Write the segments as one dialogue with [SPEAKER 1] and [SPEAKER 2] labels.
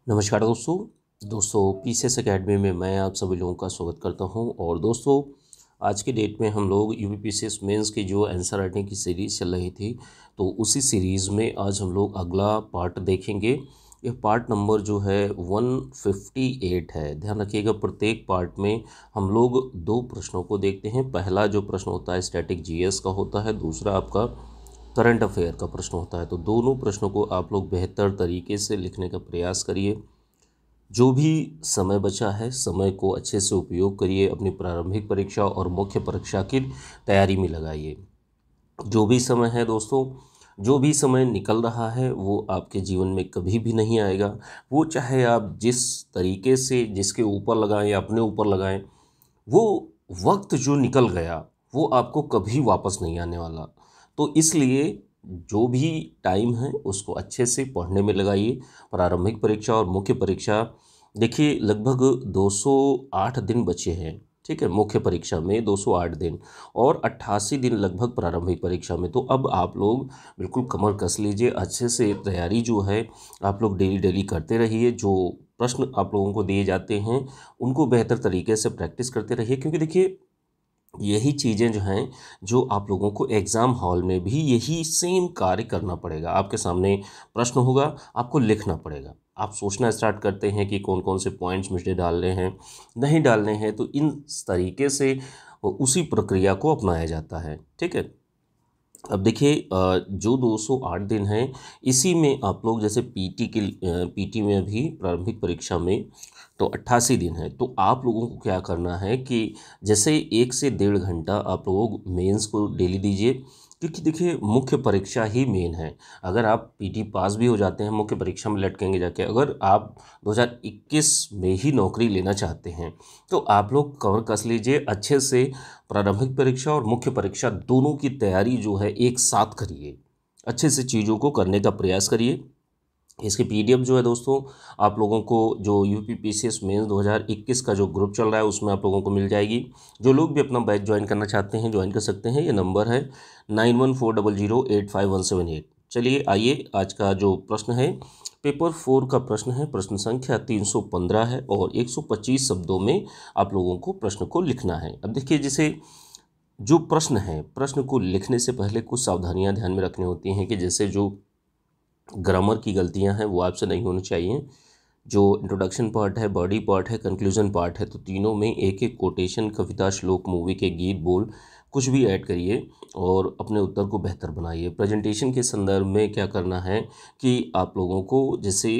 [SPEAKER 1] नमस्कार दोस्तों PCS academy में मैं आप सभी लोगों का स्वागत करता हूं। और दोस्तों, आज के डेट में हम लोग यूपीपीसीएस मेंस की जो आंसर राइटिंग की सीरीज़ चल रही थी, तो उसी सीरीज़ में आज हम लोग अगला पार्ट देखेंगे। यह पार्ट नंबर जो है 158 है। ध्यान रखिएगा, प्रत्येक पार्ट में हम लोग दो प्रश्नों को देखते हैं। पहला जो प्रश्न होता है स्टैटिक जीएस का होता है, दूसरा आपका करंट अफेयर का प्रश्न होता है। तो दोनों प्रश्नों को आप लोग बेहतर तरीके से लिखने का प्रयास करिए। जो भी समय बचा है, समय को अच्छे से उपयोग करिए, अपनी प्रारंभिक परीक्षा और मुख्य परीक्षा की तैयारी में लगाइए। जो भी समय है दोस्तों, जो भी समय निकल रहा है वो आपके जीवन में कभी भी नहीं आएगा। वो चाहे आप जिस तरीके से जिसके ऊपर लगाएं या अपने ऊपर लगाएं, वो वक्त जो निकल गया वो आपको कभी वापस नहीं आने वाला। तो इसलिए जो भी टाइम है उसको अच्छे से पढ़ने में लगाइए। प्रारंभिक परीक्षा और मुख्य परीक्षा, देखिए लगभग 208 दिन बचे हैं। ठीक है, मुख्य परीक्षा में 208 दिन और 88 दिन लगभग प्रारंभिक परीक्षा में। तो अब आप लोग बिल्कुल कमर कस लीजिए, अच्छे से तैयारी जो है आप लोग डेली डेली करते रहिए। जो प्रश्न आप लोगों को दिए जाते हैं उनको बेहतर तरीके से प्रैक्टिस करते रहिए, क्योंकि देखिए यही चीज़ें जो हैं, जो आप लोगों को एग्ज़ाम हॉल में भी यही सेम कार्य करना पड़ेगा। आपके सामने प्रश्न होगा, आपको लिखना पड़ेगा। आप सोचना स्टार्ट करते हैं कि कौन कौन से पॉइंट्स मुझे डालने हैं, नहीं डालने हैं, तो इन तरीके से उसी प्रक्रिया को अपनाया जाता है। ठीक है, अब देखिए जो 208 दिन हैं, इसी में आप लोग जैसे पीटी में भी प्रारंभिक परीक्षा में तो 88 दिन है। तो आप लोगों को क्या करना है कि जैसे 1 से 1.5 घंटा आप लोग मेंस को डेली दीजिए, क्योंकि देखिए मुख्य परीक्षा ही मेन है। अगर आप पीटी पास भी हो जाते हैं, मुख्य परीक्षा में लटकेंगे जाके, अगर आप 2021 में ही नौकरी लेना चाहते हैं तो आप लोग कवर कस लीजिए अच्छे से। प्रारंभिक परीक्षा और मुख्य परीक्षा दोनों की तैयारी जो है एक साथ करिए, अच्छे से चीज़ों को करने का प्रयास करिए। इसकी पीडीएफ जो है दोस्तों, आप लोगों को जो यूपीपीसीएस मेंस 2021 का जो ग्रुप चल रहा है उसमें आप लोगों को मिल जाएगी। जो लोग भी अपना बैच ज्वाइन करना चाहते हैं ज्वाइन कर सकते हैं। ये नंबर है 9140085178। चलिए आइए, आज का जो प्रश्न है पेपर 4 का प्रश्न है। प्रश्न संख्या 315 है और 125 शब्दों में आप लोगों को प्रश्न को लिखना है। अब देखिए, जैसे जो प्रश्न है, प्रश्न को लिखने से पहले कुछ सावधानियां ध्यान में रखनी होती हैं कि जैसे जो ग्रामर की गलतियां हैं वो आपसे नहीं होनी चाहिए। जो इंट्रोडक्शन पार्ट है, बॉडी पार्ट है, कंक्लूजन पार्ट है, तो तीनों में एक एक कोटेशन, कविता, श्लोक, मूवी के गीत, बोल कुछ भी ऐड करिए और अपने उत्तर को बेहतर बनाइए। प्रेजेंटेशन के संदर्भ में क्या करना है कि आप लोगों को जैसे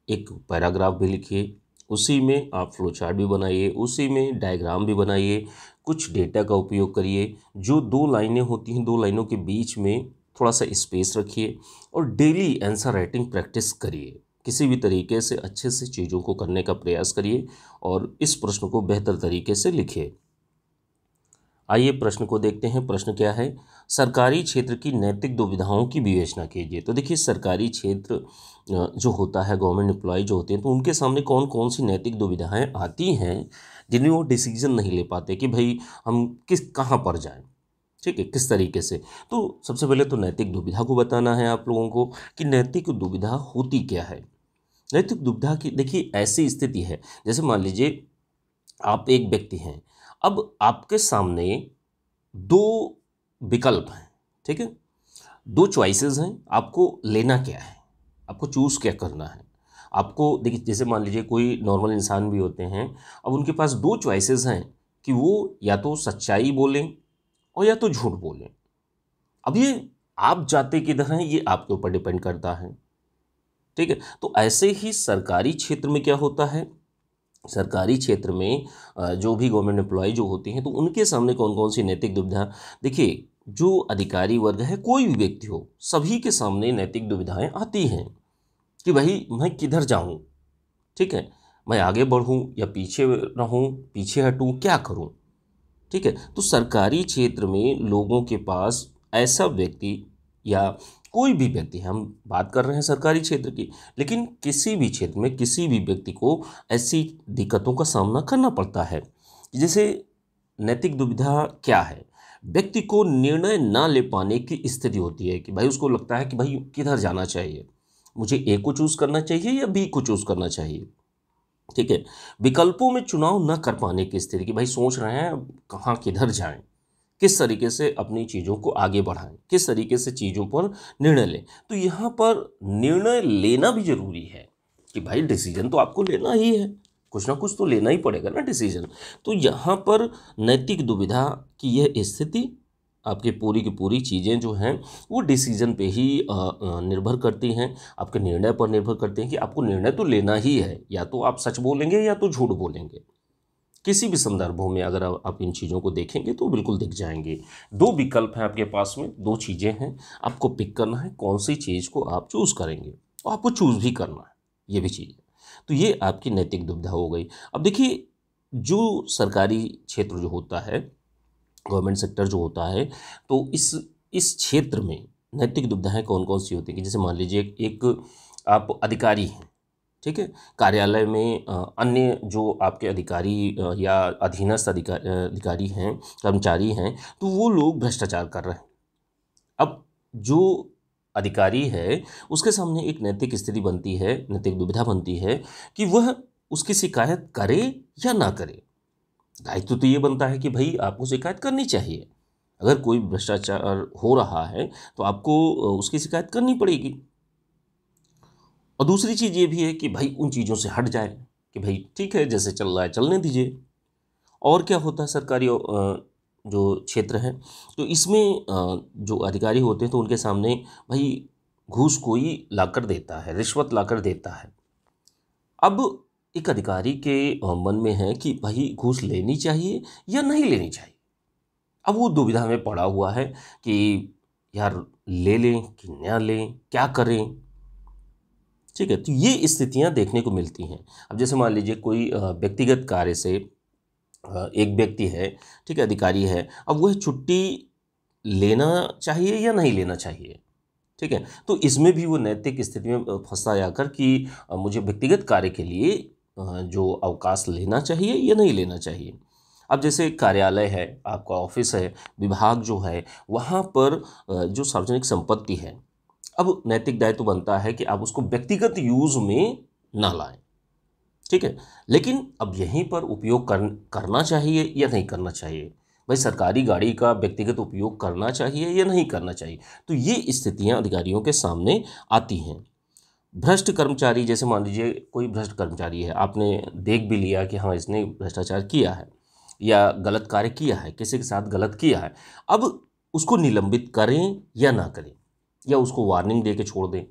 [SPEAKER 1] एक पैराग्राफ भी लिखिए, उसी में आप फ्लो चार्ट भी बनाइए, उसी में डायग्राम भी बनाइए, कुछ डेटा का उपयोग करिए। जो 2 लाइनें होती हैं, 2 लाइनों के बीच में थोड़ा सा स्पेस रखिए और डेली आंसर राइटिंग प्रैक्टिस करिए। किसी भी तरीके से अच्छे से चीज़ों को करने का प्रयास करिए और इस प्रश्न को बेहतर तरीके से लिखिए। आइए प्रश्न को देखते हैं। प्रश्न क्या है? सरकारी क्षेत्र की नैतिक दुविधाओं की विवेचना कीजिए। तो देखिए, सरकारी क्षेत्र जो होता है, गवर्नमेंट एम्प्लॉय जो होते हैं, तो उनके सामने कौन कौन सी नैतिक दुविधाएं आती हैं जिन्हें वो डिसीजन नहीं ले पाते कि भाई हम कहाँ पर जाएं। ठीक है, किस तरीके से। तो सबसे पहले तो नैतिक दुविधा को बताना है आप लोगों को कि नैतिक दुविधा होती क्या है। नैतिक दुविधा की देखिए ऐसी स्थिति है, जैसे मान लीजिए आप एक व्यक्ति हैं, अब आपके सामने दो विकल्प हैं। ठीक है, दो चॉइसेस हैं, आपको लेना क्या है, आपको चूज़ क्या करना है। आपको देखिए, जैसे मान लीजिए कोई नॉर्मल इंसान भी होते हैं, अब उनके पास दो चॉइसेस हैं कि वो या तो सच्चाई बोलें और या तो झूठ बोलें। अब ये आप जाते किधर हैं ये आपके ऊपर डिपेंड करता है। ठीक है, तो ऐसे ही सरकारी क्षेत्र में क्या होता है, सरकारी क्षेत्र में जो भी गवर्नमेंट एम्प्लॉय जो होती हैं, तो उनके सामने कौन कौन सी नैतिक दुविधा। देखिए, जो अधिकारी वर्ग है, कोई भी व्यक्ति हो, सभी के सामने नैतिक दुविधाएं आती हैं कि भाई मैं किधर जाऊं। ठीक है, मैं आगे बढ़ूं या पीछे रहूं, पीछे हटूं, क्या करूं। ठीक है, तो सरकारी क्षेत्र में लोगों के पास ऐसा व्यक्ति या कोई भी व्यक्ति है, हम बात कर रहे हैं सरकारी क्षेत्र की, लेकिन किसी भी क्षेत्र में किसी भी व्यक्ति को ऐसी दिक्कतों का सामना करना पड़ता है। जैसे नैतिक दुविधा क्या है, व्यक्ति को निर्णय ना ले पाने की स्थिति होती है कि भाई उसको लगता है कि भाई किधर जाना चाहिए। मुझे ए को चूज़ करना चाहिए या बी को चूज़ करना चाहिए। ठीक है, विकल्पों में चुनाव न कर पाने की स्थिति, कि भाई सोच रहे हैं कहाँ किधर जाएं, किस तरीके से अपनी चीज़ों को आगे बढ़ाएं, किस तरीके से चीज़ों पर निर्णय लें। तो यहाँ पर निर्णय लेना भी जरूरी है कि भाई डिसीजन तो आपको लेना ही है, कुछ ना कुछ तो लेना ही पड़ेगा ना डिसीजन। तो यहाँ पर नैतिक दुविधा की यह स्थिति, आपकी पूरी की पूरी चीज़ें जो हैं वो डिसीजन पे ही निर्भर करती हैं, आपके निर्णय पर निर्भर करती हैं कि आपको निर्णय तो लेना ही है, या तो आप सच बोलेंगे या तो झूठ बोलेंगे। किसी भी संदर्भों में अगर आप इन चीज़ों को देखेंगे तो बिल्कुल दिख जाएंगे। दो विकल्प हैं आपके पास में, दो चीज़ें हैं, आपको पिक करना है कौन सी चीज़ को आप चूज़ करेंगे, और आपको चूज़ भी करना है, ये भी चीज़ है। तो ये आपकी नैतिक दुविधा हो गई। अब देखिए, जो सरकारी क्षेत्र जो होता है, गवर्नमेंट सेक्टर जो होता है, तो इस क्षेत्र में नैतिक दुविधाएं कौन कौन सी होती हैं कि जैसे मान लीजिए एक आप अधिकारी हैं, ठीक है, कार्यालय में अन्य जो आपके अधिकारी या अधीनस्थ अधिकारी हैं, कर्मचारी हैं, तो वो लोग भ्रष्टाचार कर रहे हैं। अब जो अधिकारी है उसके सामने एक नैतिक स्थिति बनती है, नैतिक दुविधा बनती है कि वह उसकी शिकायत करे या ना करे। दायित्व तो ये बनता है कि भाई आपको शिकायत करनी चाहिए, अगर कोई भ्रष्टाचार हो रहा है तो आपको उसकी शिकायत करनी पड़ेगी। और दूसरी चीज़ ये भी है कि भाई उन चीज़ों से हट जाए, कि भाई ठीक है जैसे चल रहा है चलने दीजिए। और क्या होता है सरकारी जो क्षेत्र है, तो इसमें जो अधिकारी होते हैं तो उनके सामने भाई घूस कोई लाकर देता है, रिश्वत लाकर देता है। अब एक अधिकारी के मन में है कि भाई घूस लेनी चाहिए या नहीं लेनी चाहिए। अब वो दुविधा में पड़ा हुआ है कि यार ले लें कि ना लें, क्या करें। ठीक है, तो ये स्थितियां देखने को मिलती हैं। अब जैसे मान लीजिए कोई व्यक्तिगत कार्य से एक व्यक्ति है, ठीक है, अधिकारी है, अब वह छुट्टी लेना चाहिए या नहीं लेना चाहिए। ठीक है, तो इसमें भी वो नैतिक स्थिति में फंसा जाकर कि मुझे व्यक्तिगत कार्य के लिए जो अवकाश लेना चाहिए या नहीं लेना चाहिए। अब जैसे कार्यालय है, आपका ऑफिस है, विभाग जो है, वहाँ पर जो सार्वजनिक संपत्ति है, अब नैतिक दायित्व बनता है कि आप उसको व्यक्तिगत यूज में ना लाएं। ठीक है, लेकिन अब यहीं पर उपयोग करना चाहिए या नहीं करना चाहिए। भाई सरकारी गाड़ी का व्यक्तिगत उपयोग करना चाहिए या नहीं करना चाहिए। तो ये स्थितियां अधिकारियों के सामने आती हैं। भ्रष्ट कर्मचारी, जैसे मान लीजिए कोई भ्रष्ट कर्मचारी है, आपने देख भी लिया कि हाँ इसने भ्रष्टाचार किया है या गलत कार्य किया है, किसी के साथ गलत किया है। अब उसको निलंबित करें या ना करें, या उसको वार्निंग दे के छोड़ दें।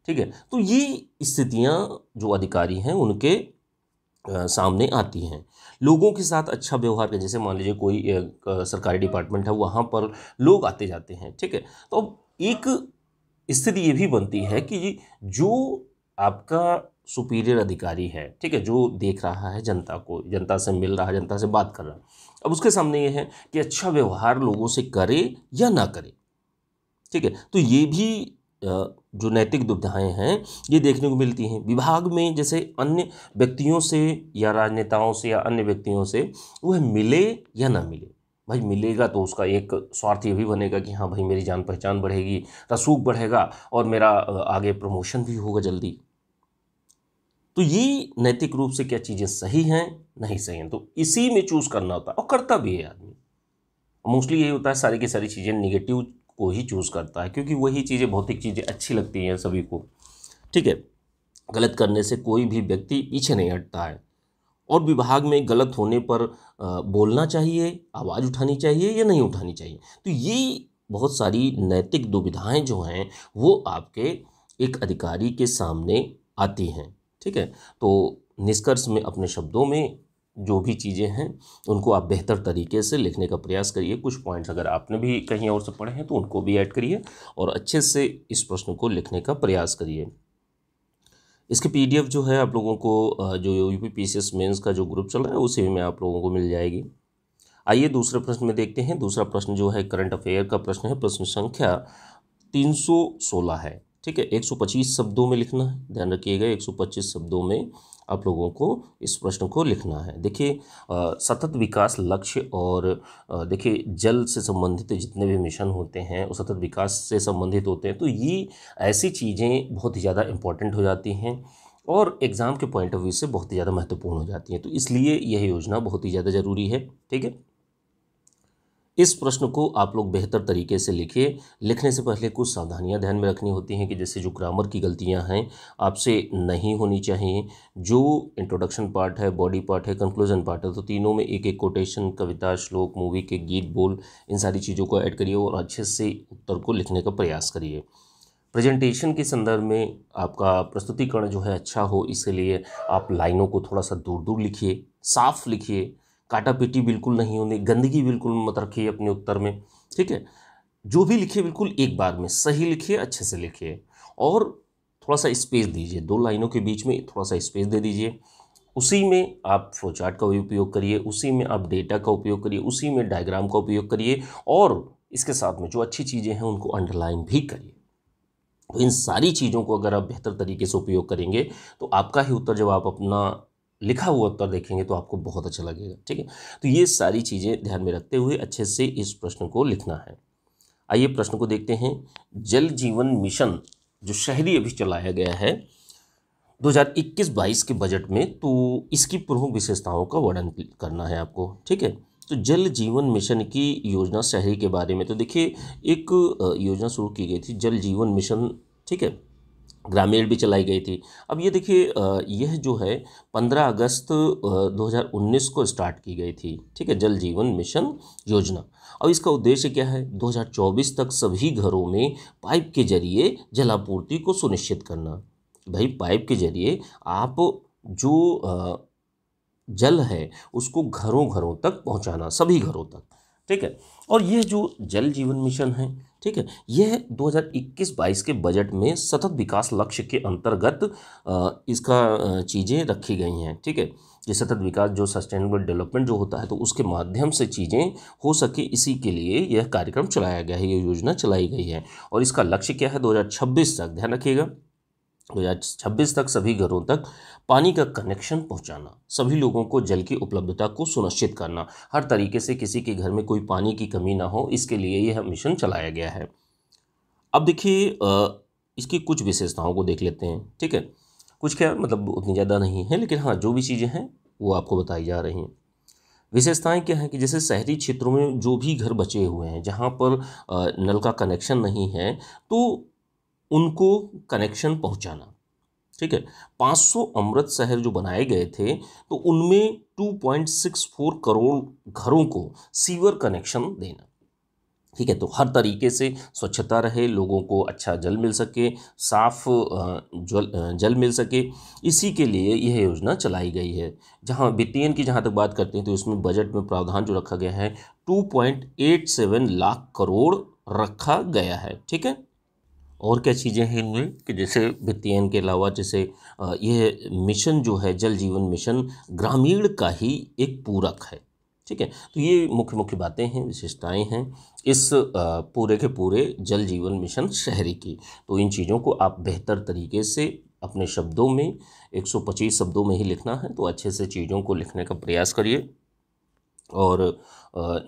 [SPEAKER 1] ठीक है, तो ये स्थितियां जो अधिकारी हैं उनके सामने आती हैं। लोगों के साथ अच्छा व्यवहार करें, जैसे मान लीजिए कोई सरकारी डिपार्टमेंट है, वहाँ पर लोग आते जाते हैं। ठीक है, तो अब एक स्थिति ये भी बनती है कि जो आपका सुपीरियर अधिकारी है, ठीक है, जो देख रहा है जनता को, जनता से मिल रहा है, जनता से बात कर रहा है, अब उसके सामने ये है कि अच्छा व्यवहार लोगों से करे या ना करे। ठीक है, तो ये भी जो नैतिक दुविधाएं हैं ये देखने को मिलती हैं। विभाग में जैसे अन्य व्यक्तियों से या राजनेताओं से या अन्य व्यक्तियों से वह मिले या ना मिले। भाई मिलेगा तो उसका एक स्वार्थ ये भी बनेगा कि हाँ भाई मेरी जान पहचान बढ़ेगी, रसूख बढ़ेगा और मेरा आगे प्रमोशन भी होगा जल्दी। तो ये नैतिक रूप से क्या चीज़ें सही हैं नहीं सही हैं, तो इसी में चूज़ करना होता है, और करता भी है आदमी। मोस्टली यही होता है, सारी की सारी चीज़ें निगेटिव को ही चूज़ करता है, क्योंकि वही चीज़ें, भौतिक चीज़ें अच्छी लगती हैं सभी को। ठीक है, गलत करने से कोई भी व्यक्ति पीछे नहीं हटता है। और विभाग में गलत होने पर बोलना चाहिए, आवाज़ उठानी चाहिए या नहीं उठानी चाहिए। तो ये बहुत सारी नैतिक दुविधाएं जो हैं वो आपके एक अधिकारी के सामने आती हैं। ठीक है, तो निष्कर्ष में अपने शब्दों में जो भी चीज़ें हैं उनको आप बेहतर तरीके से लिखने का प्रयास करिए। कुछ पॉइंट्स अगर आपने भी कहीं और से पढ़े हैं तो उनको भी ऐड करिए और अच्छे से इस प्रश्न को लिखने का प्रयास करिए। इसकी पीडीएफ जो है आप लोगों को जो यूपी पीसीएस मेंस का जो ग्रुप चल रहा है उसी में आप लोगों को मिल जाएगी। आइए दूसरे प्रश्न में देखते हैं। दूसरा प्रश्न जो है करंट अफेयर का प्रश्न है, प्रश्न संख्या 316 है। ठीक है, 125 शब्दों में लिखना है, ध्यान रखिएगा 125 शब्दों में आप लोगों को इस प्रश्न को लिखना है। देखिए सतत विकास लक्ष्य और देखिए जल से संबंधित जितने भी मिशन होते हैं वो सतत विकास से संबंधित होते हैं, तो ये ऐसी चीज़ें बहुत ही ज़्यादा इम्पॉर्टेंट हो जाती हैं और एग्ज़ाम के पॉइंट ऑफ व्यू से बहुत ही ज़्यादा महत्वपूर्ण हो जाती हैं, तो इसलिए यह योजना बहुत ही ज़्यादा ज़रूरी है। ठीक है, इस प्रश्न को आप लोग बेहतर तरीके से लिखिए। लिखने से पहले कुछ सावधानियां ध्यान में रखनी होती हैं कि जैसे जो ग्रामर की गलतियां हैं आपसे नहीं होनी चाहिए। जो इंट्रोडक्शन पार्ट है, बॉडी पार्ट है, कंक्लूजन पार्ट है, तो तीनों में एक एक कोटेशन, कविता, श्लोक, मूवी के गीत, बोल, इन सारी चीज़ों को ऐड करिए और अच्छे से उत्तर को लिखने का प्रयास करिए। प्रेजेंटेशन के संदर्भ में आपका प्रस्तुतिकरण जो है अच्छा हो, इसलिए आप लाइनों को थोड़ा सा दूर दूर लिखिए, साफ लिखिए, काटापीटी बिल्कुल नहीं होनी, गंदगी बिल्कुल मत रखिए अपने उत्तर में। ठीक है, जो भी लिखिए बिल्कुल एक बार में सही लिखिए, अच्छे से लिखिए और थोड़ा सा स्पेस दीजिए, दो लाइनों के बीच में थोड़ा सा स्पेस दे दीजिए। उसी में आप फ्लो चार्ट का भी उपयोग करिए, उसी में आप डेटा का उपयोग करिए, उसी में डायग्राम का उपयोग करिए और इसके साथ में जो अच्छी चीज़ें हैं उनको अंडरलाइन भी करिए। तो इन सारी चीज़ों को अगर आप बेहतर तरीके से उपयोग करेंगे तो आपका ही उत्तर जब आप अपना लिखा हुआ उत्तर देखेंगे तो आपको बहुत अच्छा लगेगा। ठीक है, तो ये सारी चीज़ें ध्यान में रखते हुए अच्छे से इस प्रश्न को लिखना है। आइए प्रश्न को देखते हैं। जल जीवन मिशन जो शहरी अभी चलाया गया है 2021-22 के बजट में, तो इसकी प्रमुख विशेषताओं का वर्णन करना है आपको। ठीक है, तो जल जीवन मिशन की योजना शहरी के बारे में, तो देखिए एक योजना शुरू की गई थी जल जीवन मिशन। ठीक है, ग्रामीण भी चलाई गई थी। अब ये देखिए यह जो है 15 अगस्त 2019 को स्टार्ट की गई थी। ठीक है, जल जीवन मिशन योजना। और इसका उद्देश्य क्या है, 2024 तक सभी घरों में पाइप के जरिए जलापूर्ति को सुनिश्चित करना। भाई पाइप के जरिए आप जो जल है उसको घरों घरों तक पहुंचाना, सभी घरों तक। ठीक है, और यह जो जल जीवन मिशन है, ठीक है, यह 2021-22 के बजट में सतत विकास लक्ष्य के अंतर्गत इसका चीज़ें रखी गई हैं। ठीक है, ये सतत विकास जो सस्टेनेबल डेवलपमेंट जो होता है तो उसके माध्यम से चीज़ें हो सके, इसी के लिए यह कार्यक्रम चलाया गया है, ये योजना चलाई गई है। और इसका लक्ष्य क्या है, 2026 तक, ध्यान रखिएगा 2026 तक सभी घरों तक पानी का कनेक्शन पहुंचाना, सभी लोगों को जल की उपलब्धता को सुनिश्चित करना, हर तरीके से किसी के घर में कोई पानी की कमी ना हो, इसके लिए यह मिशन चलाया गया है। अब देखिए इसकी कुछ विशेषताओं को देख लेते हैं। ठीक है, कुछ क्या मतलब उतनी ज़्यादा नहीं है, लेकिन हाँ जो भी चीज़ें हैं वो आपको बताई जा रही हैं। विशेषताएं क्या हैं कि जैसे शहरी क्षेत्रों में जो भी घर बचे हुए हैं जहाँ पर नल का कनेक्शन नहीं है तो उनको कनेक्शन पहुंचाना। ठीक है, 500 अमृत शहर जो बनाए गए थे तो उनमें 2.64 करोड़ घरों को सीवर कनेक्शन देना। ठीक है, तो हर तरीके से स्वच्छता रहे, लोगों को अच्छा जल मिल सके, साफ जल मिल सके, इसी के लिए यह योजना चलाई गई है। जहां वित्तीयन की जहां तक बात करते हैं तो इसमें बजट में प्रावधान जो रखा गया है 2.87 लाख करोड़ रखा गया है। ठीक है, और क्या चीज़ें हैं इनमें कि जैसे वित्तीयन के अलावा जैसे यह मिशन जो है जल जीवन मिशन ग्रामीण का ही एक पूरक है। ठीक है, तो ये मुख्य मुख्य बातें हैं, विशेषताएं हैं इस पूरे के पूरे जल जीवन मिशन शहरी की। तो इन चीज़ों को आप बेहतर तरीके से अपने शब्दों में 125 शब्दों में ही लिखना है, तो अच्छे से चीज़ों को लिखने का प्रयास करिए और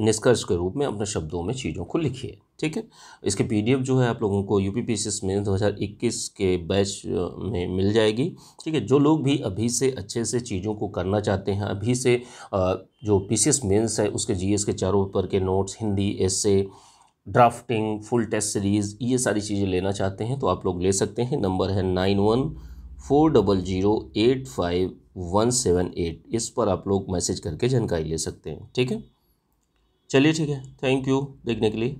[SPEAKER 1] निष्कर्ष के रूप में अपने शब्दों में चीज़ों को लिखिए। ठीक है, इसके पीडीएफ जो है आप लोगों को यूपीपीसीएस में 2021 के बैच में मिल जाएगी। ठीक है, जो लोग भी अभी से अच्छे से चीज़ों को करना चाहते हैं, अभी से जो पीसीएस मेंस है उसके जीएस के चारों पेपर के नोट्स, हिंदी, एसे, ड्राफ्टिंग, फुल टेस्ट सीरीज़, ये सारी चीज़ें लेना चाहते हैं तो आप लोग ले सकते हैं। नंबर है 9140085178, इस पर आप लोग मैसेज करके जानकारी ले सकते हैं। ठीक है, चलिए ठीक है, थैंक यू देखने के लिए।